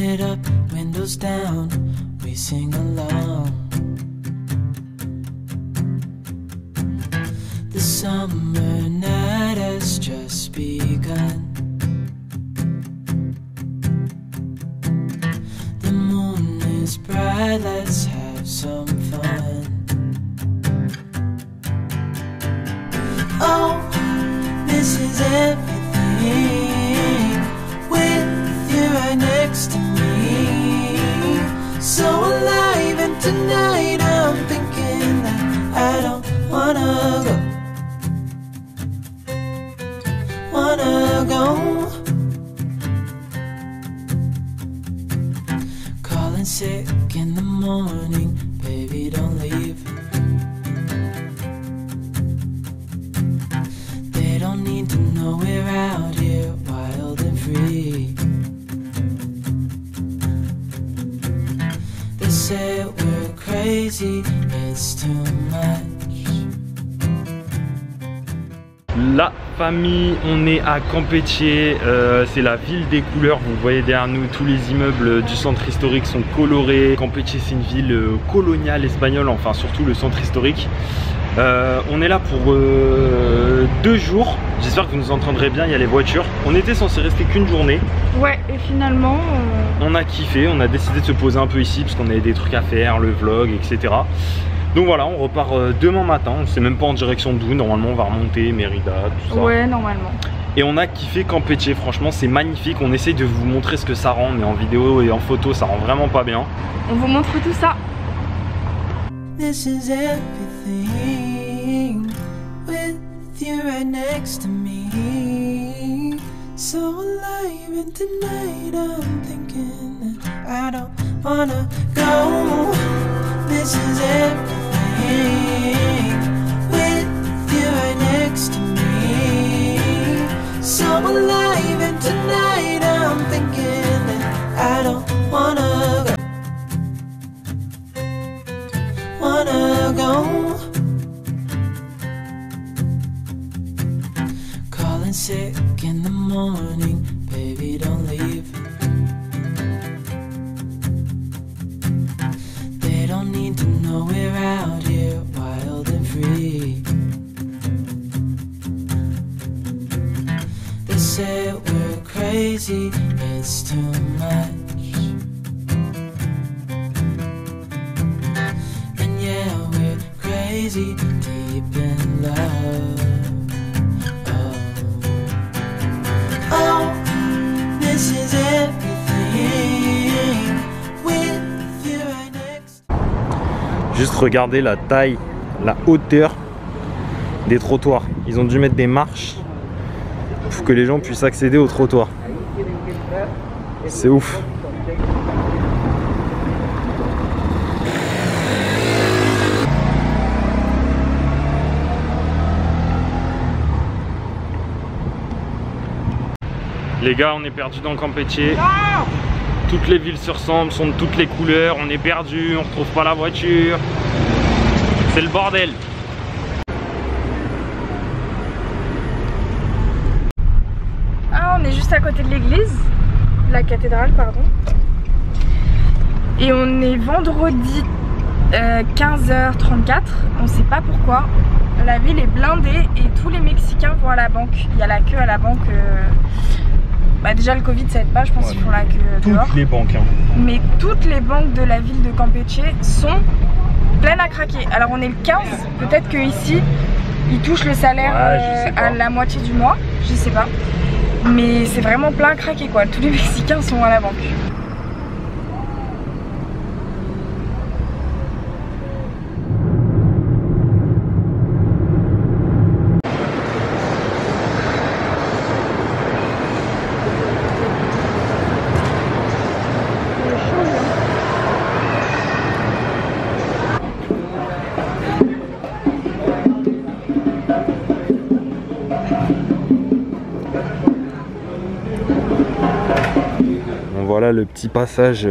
it up, windows down, we sing along. The summer night has just begun. The moon is bright, let's have some fun. Oh, this is everything, with you right next to me. So alive, and tonight I'm thinking that I don't wanna go. Calling sick in the morning, baby don't leave. They don't need to know we're out here wild and free. They say we're crazy, it's too much. La famille, on est à Campeche, c'est la ville des couleurs. Vous voyez derrière nous, tous les immeubles du centre historique sont colorés. Campeche, c'est une ville coloniale espagnole, enfin surtout le centre historique. On est là pour 2 jours. J'espère que vous nous entendrez bien, il y a les voitures. On était censé rester qu'une journée. Ouais, et finalement... On a kiffé, on a décidé de se poser un peu ici parce qu'on avait des trucs à faire, le vlog, etc. Donc voilà, on repart demain matin. On sait même pas en direction d'où. Normalement, on va remonter Mérida, tout ça. Ouais, normalement. Et on a kiffé Campeche. Franchement, c'est magnifique. On essaye de vous montrer ce que ça rend, mais en vidéo et en photo, ça rend vraiment pas bien. On vous montre tout ça. This is everything, with you right next to me. So alive, and tonight I'm thinking that I don't wanna go. This is everything, with you right next to me. So alive, and tonight I'm thinking that I don't wanna go. Calling sick in the morning, baby don't leave. They don't need to know we're out here wild and free. They say we're crazy, it's too much. And yeah, we're crazy, deep in love. Oh, this is everything, with you right next. Juste regardez la taille, la hauteur des trottoirs. Ils ont dû mettre des marches pour que les gens puissent accéder au trottoir. C'est ouf. Les gars, on est perdu dans Campeche. Toutes les villes se ressemblent, sont de toutes les couleurs. On est perdu, on retrouve pas la voiture. C'est le bordel. Ah, on est juste à côté de l'église, la cathédrale, pardon. Et on est vendredi 15h34. On sait pas pourquoi. La ville est blindée et tous les Mexicains vont à la banque. Il y a la queue à la banque. Bah déjà le Covid ça aide pas, je pense qu'ils font la queue dehors. Toutes les banques hein. Mais toutes les banques de la ville de Campeche sont pleines à craquer. Alors on est le 15, peut-être que ici ils touchent le salaire à la moitié du mois, je sais pas. Mais c'est vraiment plein à craquer quoi, tous les Mexicains sont à la banque. Voilà le petit passage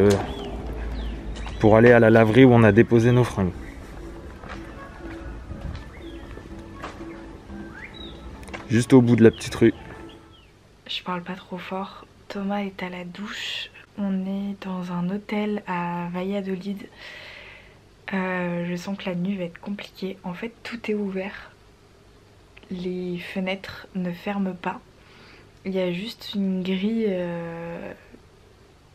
pour aller à la laverie où on a déposé nos fringues. Juste au bout de la petite rue. Je parle pas trop fort. Thomas est à la douche On est dans un hôtel à Valladolid. Je sens que la nuit va être compliquée. En fait, tout est ouvert. Les fenêtres ne ferment pas. Il y a juste une grille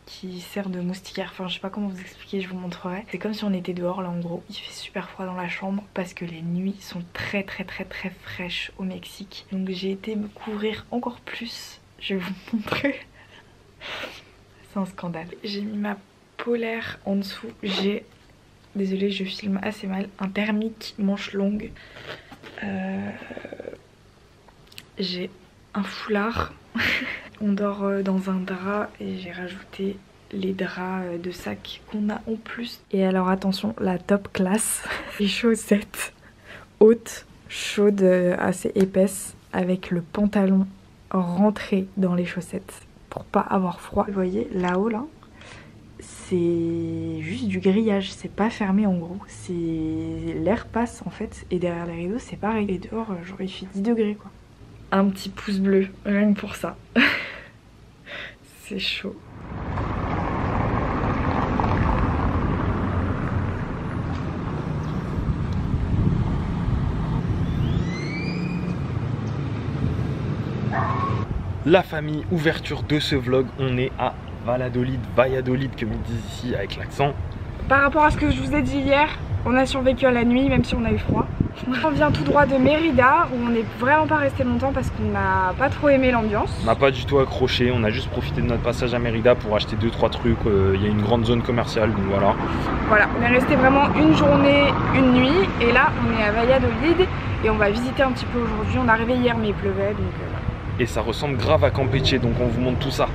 qui sert de moustiquaire. Enfin, je sais pas comment vous expliquer, je vous montrerai. C'est comme si on était dehors là en gros. Il fait super froid dans la chambre parce que les nuits sont très fraîches au Mexique. Donc j'ai été me couvrir encore plus. Je vais vous montrer. C'est un scandale. J'ai mis ma polaire en dessous. J'ai, désolée je filme assez mal, un thermique manche longue. J'ai un foulard. On dort dans un drap et j'ai rajouté les draps de sac qu'on a en plus. Et alors attention, la top classe, les chaussettes hautes, chaudes, assez épaisses, avec le pantalon rentré dans les chaussettes pour pas avoir froid. Vous voyez là-haut là, c'est juste du grillage, c'est pas fermé en gros, c'est l'air passe en fait, et derrière les rideaux c'est pareil. Et dehors genre il fait 10 degrés quoi. Un petit pouce bleu, rien que pour ça. C'est chaud. La famille, ouverture de ce vlog, on est à Valladolid, comme ils disent ici avec l'accent. Par rapport à ce que je vous ai dit hier, on a survécu à la nuit même si on a eu froid. On vient tout droit de Mérida où on n'est vraiment pas resté longtemps parce qu'on n'a pas trop aimé l'ambiance. On n'a pas du tout accroché, on a juste profité de notre passage à Mérida pour acheter 2-3 trucs. Il y a une grande zone commerciale donc voilà. Voilà, on est resté vraiment une journée, une nuit et là on est à Valladolid et on va visiter un petit peu aujourd'hui. On est arrivé hier mais il pleuvait donc voilà. Et ça ressemble grave à Campeche donc on vous montre tout ça.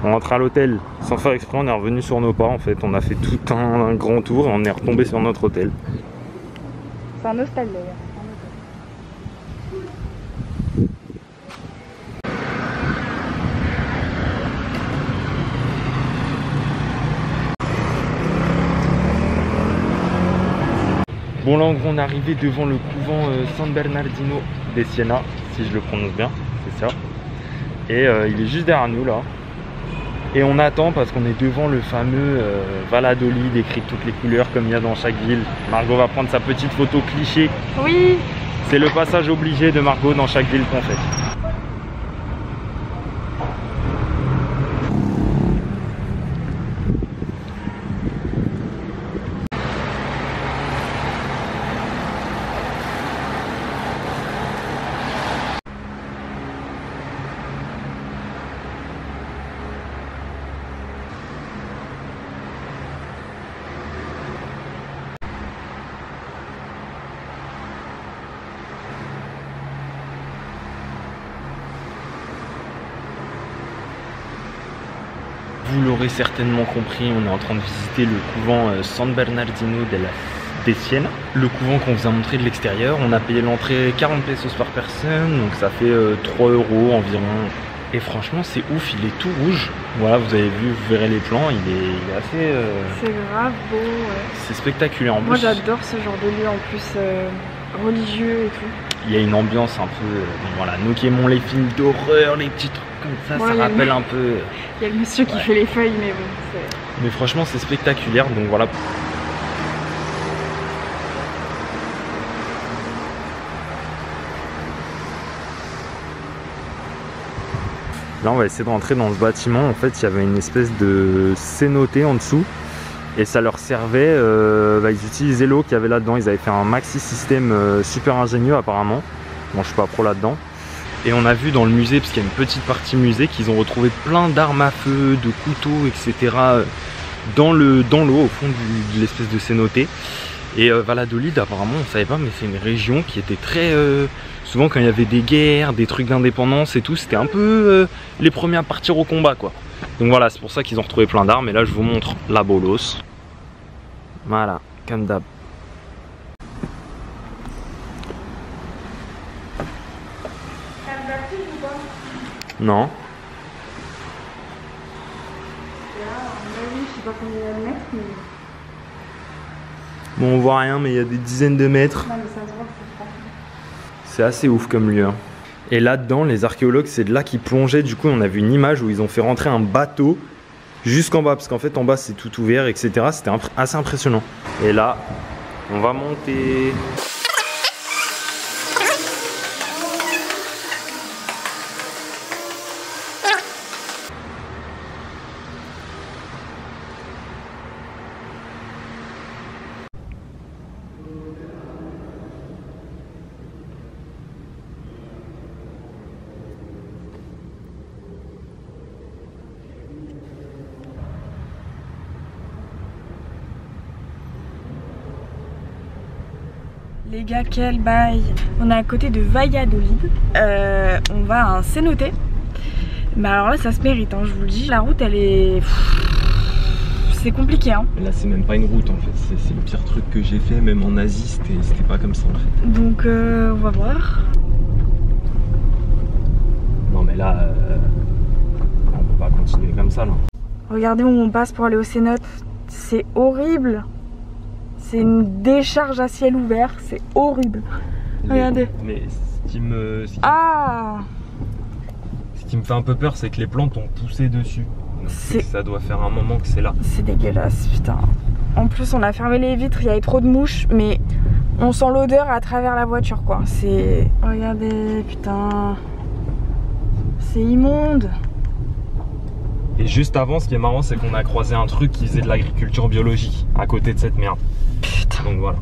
On rentre à l'hôtel sans faire exprès, on est revenu sur nos pas en fait. On a fait tout un grand tour et on est retombé sur notre hôtel. C'est un hostel d'ailleurs. Bon là en gros on est arrivé devant le couvent San Bernardino de Siena, si je le prononce bien, c'est ça. Et il est juste derrière nous là. Et on attend parce qu'on est devant le fameux Valladolid écrit de toutes les couleurs comme il y a dans chaque ville. Margot va prendre sa petite photo cliché. Oui. C'est le passage obligé de Margot dans chaque ville qu'on fait. Vous l'aurez certainement compris, on est en train de visiter le couvent San Bernardino de Siena. Le couvent qu'on vous a montré de l'extérieur. On a payé l'entrée 40 pesos par personne, donc ça fait 3 € environ. Et franchement c'est ouf, il est tout rouge. Voilà, vous avez vu, vous verrez les plans, il est assez... C'est grave beau, ouais. C'est spectaculaire en plus. Moi j'adore ce genre de lieu en plus religieux et tout. Il y a une ambiance un peu... voilà, nous qui aimons les films d'horreur, les petits trucs comme ça, ça rappelle un peu... Il y a le monsieur qui fait les feuilles, mais bon, mais franchement c'est spectaculaire, donc voilà. Là on va essayer de rentrer dans ce bâtiment. En fait il y avait une espèce de cénote en dessous. Et ça leur servait, ils utilisaient l'eau qu'il y avait là-dedans. Ils avaient fait un maxi système super ingénieux apparemment. Bon je suis pas pro là-dedans. Et on a vu dans le musée, parce qu'il y a une petite partie musée, qu'ils ont retrouvé plein d'armes à feu, de couteaux, etc. dans l'eau au fond de l'espèce de cénote. Et Valladolid apparemment on savait pas, mais c'est une région qui était très... souvent quand il y avait des guerres, des trucs d'indépendance et tout, c'était un peu les premiers à partir au combat quoi. Donc voilà, c'est pour ça qu'ils ont retrouvé plein d'armes. Et là je vous montre la bolos. Voilà, comme d'hab. Non. Bon on voit rien mais il y a des dizaines de mètres. C'est assez ouf comme lieu. Et là-dedans, les archéologues, c'est de là qu'ils plongeaient. Du coup, on a vu une image où ils ont fait rentrer un bateau jusqu'en bas. Parce qu'en fait, en bas, c'est tout ouvert, etc. C'était assez impressionnant. Et là, on va monter. Les gars, quel bail! On est à côté de Valladolid. On va à un cénote. Mais alors là, ça se mérite, hein, je vous le dis. La route, elle est... C'est compliqué, hein. Là, c'est même pas une route, en fait. C'est le pire truc que j'ai fait. Même en Asie, c'était pas comme ça, en fait. Donc, on va voir. Non, mais là, on peut pas continuer comme ça, là. Regardez où on passe pour aller au cénote. C'est horrible. C'est une décharge à ciel ouvert, c'est horrible. Regardez. Mais ce qui me fait un peu peur, c'est que les plantes ont poussé dessus. Donc ça doit faire un moment que c'est là. C'est dégueulasse, putain. En plus, on a fermé les vitres, il y avait trop de mouches, mais on sent l'odeur à travers la voiture, quoi. C'est... Regardez, putain. C'est immonde. Et juste avant, ce qui est marrant, c'est qu'on a croisé un truc qui faisait de l'agriculture biologique à côté de cette merde. Putain. Donc voilà.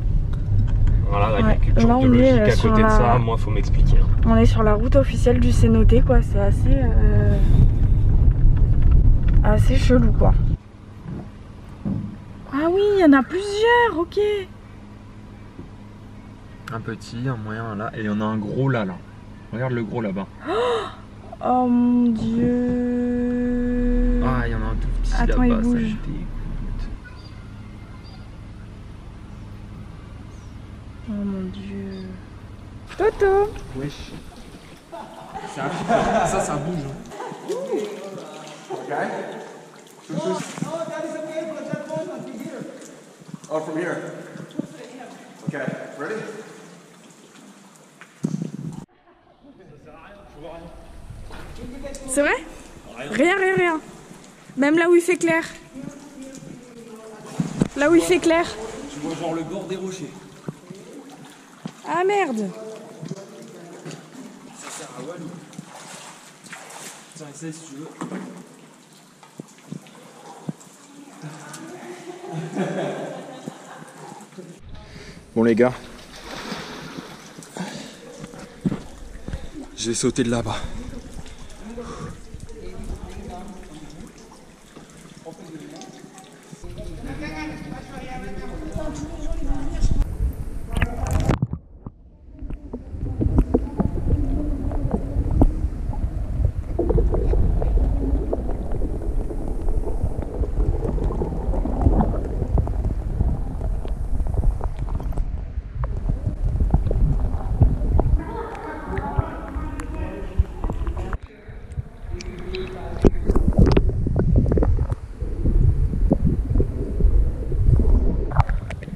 Voilà l'agriculture biologique à côté de ça, moi faut m'expliquer. Hein. On est sur la route officielle du cénote, quoi. C'est assez chelou, quoi. Ah oui, il y en a plusieurs, ok. Un petit, un moyen là, et il y en a un gros là. Regarde le gros là-bas. Oh mon dieu. Ah, il y en a un tout petit là-bas. Attends, il bouge. Oh mon dieu. Toto. Wesh. Ça bouge. Okay. Oh, from here. Okay, ready? C'est vrai? Rien. Même là où il fait clair. Là où il fait clair. Tu vois genre le bord des rochers. Ah merde. Ça sert à Walou. Tiens, essaye si tu veux. Bon les gars, je vais sauter de là-bas.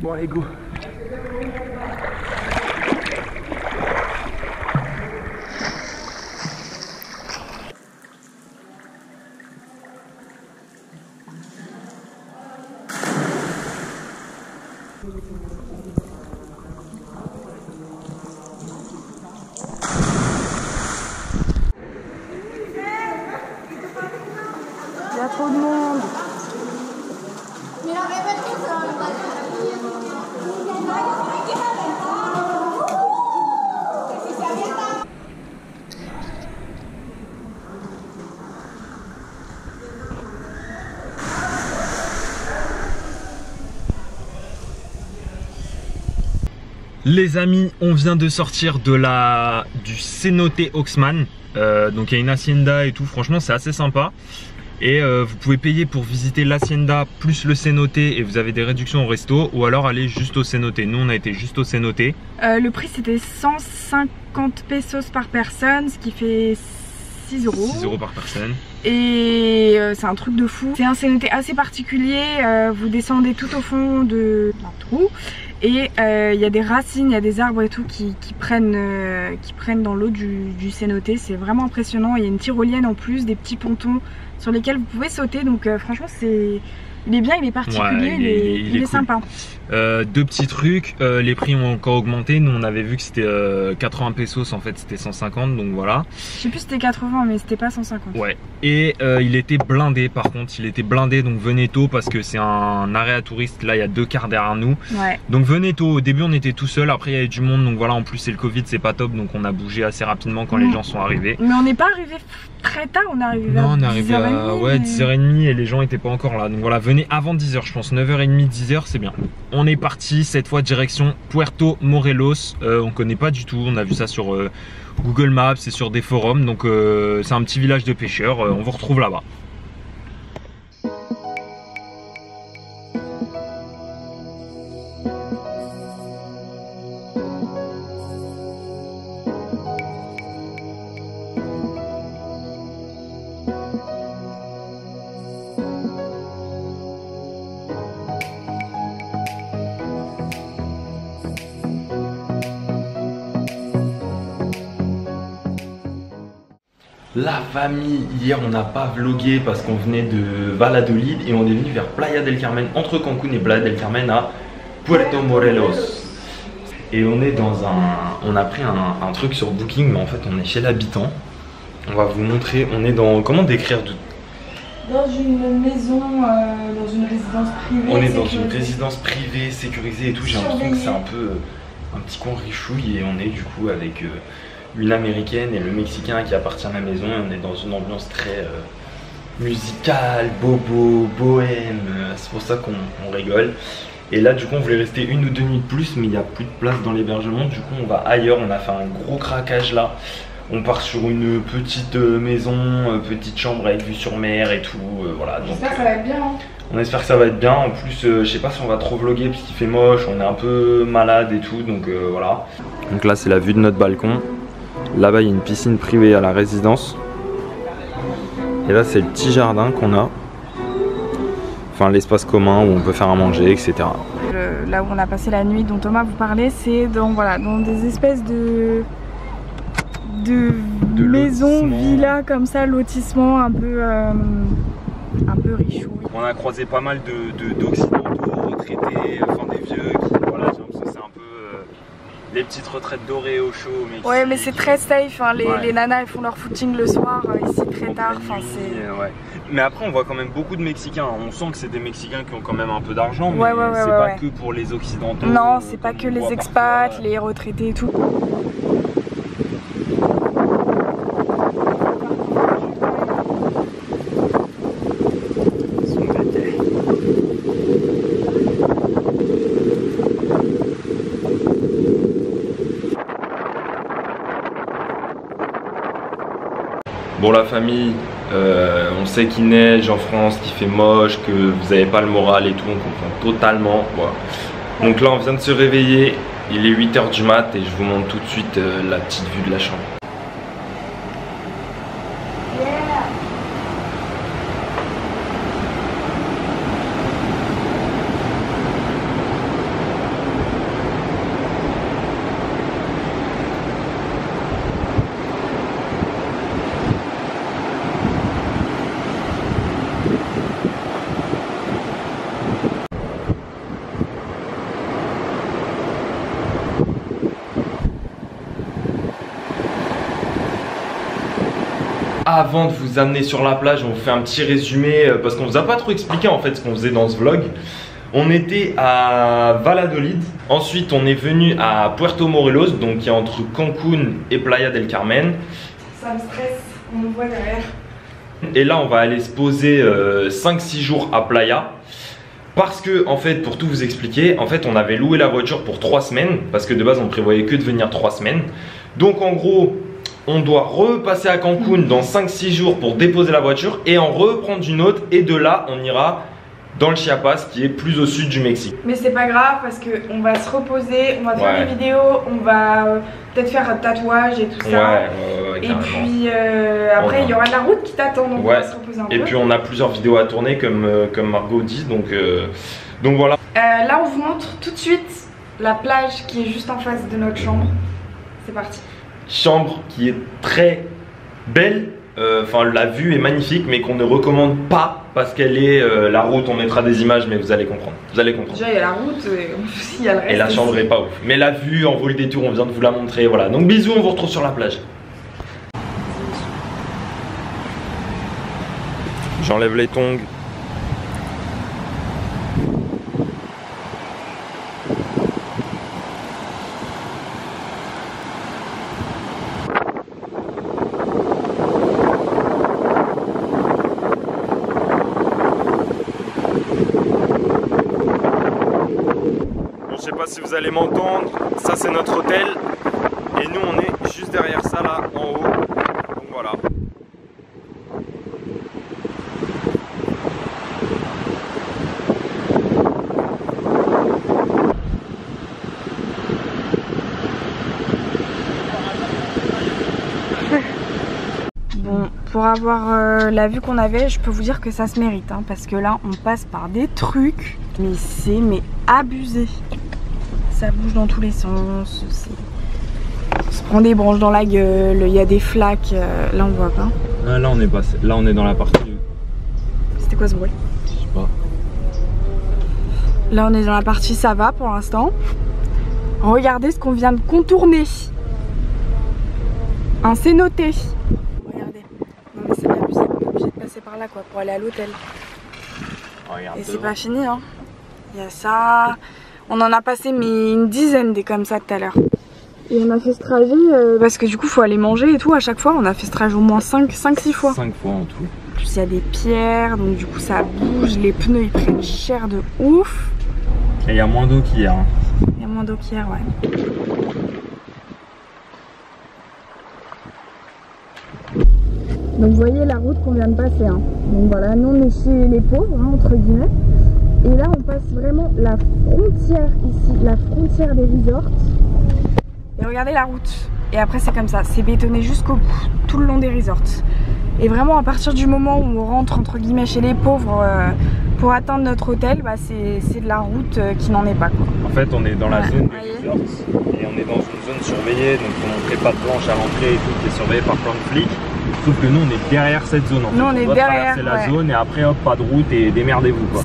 Bon allez go. Les amis, on vient de sortir du cenote Oxman. Donc il y a une hacienda et tout, franchement c'est assez sympa. Et vous pouvez payer pour visiter l'hacienda plus le cenote et vous avez des réductions au resto, ou alors aller juste au cenote. Nous on a été juste au cenote. Le prix c'était 150 pesos par personne, ce qui fait 6 euros. 6 euros par personne. Et c'est un truc de fou. C'est un cenote assez particulier, vous descendez tout au fond d'un trou. Et il y a des racines, il y a des arbres et tout qui prennent dans l'eau du cenote. C'est vraiment impressionnant. Il y a une tyrolienne en plus, des petits pontons sur lesquels vous pouvez sauter. Donc franchement il est bien, il est particulier, ouais, il est cool. Sympa. Deux petits trucs, les prix ont encore augmenté. Nous on avait vu que c'était 80 pesos, en fait c'était 150, donc voilà. Je sais plus si c'était 80 mais c'était pas 150. Ouais. Et il était blindé par contre, il était blindé, donc venez tôt parce que c'est un arrêt à touristes. Là il y a 2 cars derrière nous. Ouais. Donc venez tôt, au début on était tout seul, après il y avait du monde, donc voilà, en plus c'est le Covid, c'est pas top, donc on a bougé assez rapidement quand les gens sont arrivés. Mais on n'est pas arrivé très tard, on est arrivé vers 10h30. Ouais, 10h30 et les gens étaient pas encore là. Donc voilà, venez avant 10h, je pense 9h30, 10h, c'est bien. On est parti cette fois direction Puerto Morelos. On connaît pas du tout, on a vu ça sur Google Maps et sur des forums. Donc c'est un petit village de pêcheurs, on vous retrouve là-bas. La famille, hier on n'a pas vlogué parce qu'on venait de Valladolid et on est venu vers Playa del Carmen, entre Cancún et Playa del Carmen à Puerto Morelos. Et on est on a pris un truc sur Booking, mais en fait on est chez l'habitant. On va vous montrer, on est dans, comment décrire dans une maison, dans une résidence privée. On est dans une résidence privée, sécurisée et tout. J'ai l'impression que c'est un peu un petit coin richouille et on est du coup avec une américaine et le mexicain qui appartient à la maison. Et on est dans une ambiance très musicale, bobo, bohème. C'est pour ça qu'on rigole. Et là du coup on voulait rester 1 ou 2 nuits de plus, mais il n'y a plus de place dans l'hébergement. Du coup on va ailleurs, on a fait un gros craquage là. On part sur une petite maison, petite chambre avec vue sur mer et tout, voilà. J'espère que ça va être bien, hein. On espère que ça va être bien. En plus, je sais pas si on va trop vlogger parce qu'il fait moche, on est un peu malade et tout, donc voilà. Donc là, c'est la vue de notre balcon. Là-bas, il y a une piscine privée à la résidence. Et là, c'est le petit jardin qu'on a. Enfin, l'espace commun où on peut faire à manger, etc. Là où on a passé la nuit dont Thomas vous parlait, c'est dans des espèces de maisons, villas comme ça, lotissement un peu richou. On a croisé pas mal d'occidentaux, retraités, enfin des vieux qui, voilà, j'ai l'impression que c'est un peu les petites retraites dorées au chaud. Mais ouais, mais c'est très safe, hein. Les nanas elles font leur footing le soir, ici très tard. Enfin, ouais. Mais après on voit quand même beaucoup de Mexicains, on sent que c'est des Mexicains qui ont quand même un peu d'argent, mais c'est pas que pour les occidentaux. Non, c'est pas que les expats, les retraités et tout. Bon la famille, on sait qu'il neige en France, qu'il fait moche, que vous n'avez pas le moral et tout, on comprend totalement. Voilà. Donc là on vient de se réveiller, il est 8 h du mat et je vous montre tout de suite la petite vue de la chambre. Avant de vous amener sur la plage, on vous fait un petit résumé parce qu'on vous a pas trop expliqué en fait ce qu'on faisait dans ce vlog. On était à Valladolid, ensuite on est venu à Puerto Morelos, donc qui est entre Cancún et Playa del Carmen. Ça me stresse, on nous voit derrière. Et là on va aller se poser 5-6 jours à Playa. Parce que en fait, pour tout vous expliquer, en fait on avait loué la voiture pour 3 semaines, parce que de base on prévoyait que de venir 3 semaines. Donc en gros, on doit repasser à Cancun dans 5-6 jours pour déposer la voiture et en reprendre une autre, et de là on ira dans le Chiapas qui est plus au sud du Mexique. Mais c'est pas grave parce qu'on va se reposer, on va faire des vidéos, on va peut-être faire un tatouage et tout ça. Et puis après il y aura la route qui t'attend, donc on va se reposer un peu. Et puis on a plusieurs vidéos à tourner comme Margot dit, donc voilà. Là on vous montre tout de suite la plage qui est juste en face de notre chambre. C'est parti. Chambre qui est très belle. Enfin la vue est magnifique, mais qu'on ne recommande pas parce qu'elle est la route, on mettra des images, mais vous allez comprendre. Vous allez comprendre. Déjà il y a la route et aussi il y a le reste. Et la chambre est pas ouf. Mais la vue en vol des tours, on vient de vous la montrer. Voilà. Donc bisous, on vous retrouve sur la plage. J'enlève les tongs. Je sais pas si vous allez m'entendre, ça c'est notre hôtel et nous on est juste derrière ça là en haut, donc voilà. Bon, pour avoir la vue qu'on avait, je peux vous dire que ça se mérite, hein, parce que là on passe par des trucs, mais c'est abusé. Ça bouge dans tous les sens, on se prend des branches dans la gueule, il y a des flaques, là on voit pas. Ah, là on est passé, là on est dans la partie. C'était quoi ce bruit? Je sais pas. Là on est dans la partie ça va pour l'instant. Regardez ce qu'on vient de contourner. Un cénoté. Regardez. Non mais c'est abusé, on est obligé de passer par là quoi pour aller à l'hôtel. Et c'est pas fini hein. Il y a ça. On en a passé mais une dizaine des comme ça tout à l'heure. Et on a fait ce trajet parce que du coup faut aller manger et tout à chaque fois. On a fait ce trajet au moins 5-6 fois. 5 fois en tout. En plus il y a des pierres donc du coup ça bouge. Les pneus ils prennent cher de ouf. Et il y a moins d'eau qu'hier. Hein. Il y a moins d'eau qu'hier ouais. Donc vous voyez la route qu'on vient de passer. Hein. Donc voilà, nous on est chez les pauvres hein, entre guillemets. Et là on passe vraiment la frontière ici, la frontière des resorts. Et regardez la route. Et après c'est comme ça, c'est bétonné jusqu'au bout, tout le long des resorts. Et vraiment à partir du moment où on rentre entre guillemets chez les pauvres pour atteindre notre hôtel, bah, c'est de la route qui n'en est pas quoi. En fait on est dans la zone des resorts et on est dans une zone surveillée, donc on montrait pas de planche à l'entrée et tout qui est surveillée par plein de flics. Sauf que nous on est derrière cette zone en fait. Nous on est doit derrière traverser la zone et après hop pas de route et démerdez-vous quoi.